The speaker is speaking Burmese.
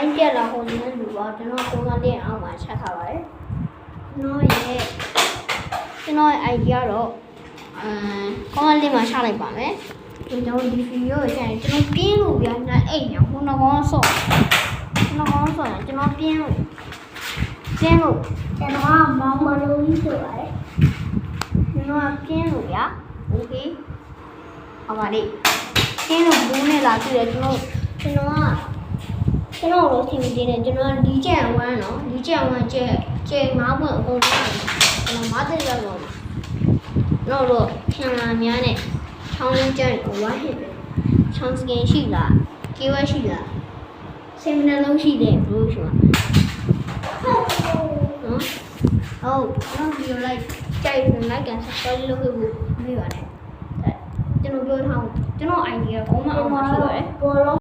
ပိုင်းပြက်လာဟိုနေလူပါကျွန်တော်ပုံစံလေးအောင်မှာချက်ထားပါတယ်ကျွန်တော် idea တော့ကောင်းလေးမှာချလိုက်ပါမယ်ကျွန်တော်ဒီဗီဒီယိုကိုချိန်ကျွန်တော်ပြင်းလို့ပြနိုင်အိမ်ညဟိုနှကောင်ဆော့ကျွန်တော်ပြင်းလို့ကျွန်တော်မောင်မလို့ကြီးဆိုပါတယ်ကျွန်တော်ပြင်းလို့ဗျာโอเคဟောပါလိပြင်းလို့ဘူးနဲ့လာကြည့်တယ်ကျွန်တော်တို့ထင်နေတယ်ကျွန်တော်ဒီကျန်ဝမ်းနော်ဒီကျန်ဝမ်းကျဲ9ပွင့်အကုန်လုံးကျွန်တော်မသိရတော့တော့ခံလာများနဲ့ချောင်းရင်းကျန်ကိုဝါဟစ်တယ်ချောင်းစကင်ရှိလားကေဝဲရှိလားစိတ်မနှလုံးရှိတယ်ဘလို့ရှိမှာနော်ဟုတ်ဗီဒီယိုလိုက်ကြိုက်ရင် like and subscribe လုပ်ဖို့မေးပါတယ်ကျွန်တော်ပြောထားကျွန်တော် idea ကောင်းမှအောင်ရှိပါတယ်ဘောလုံး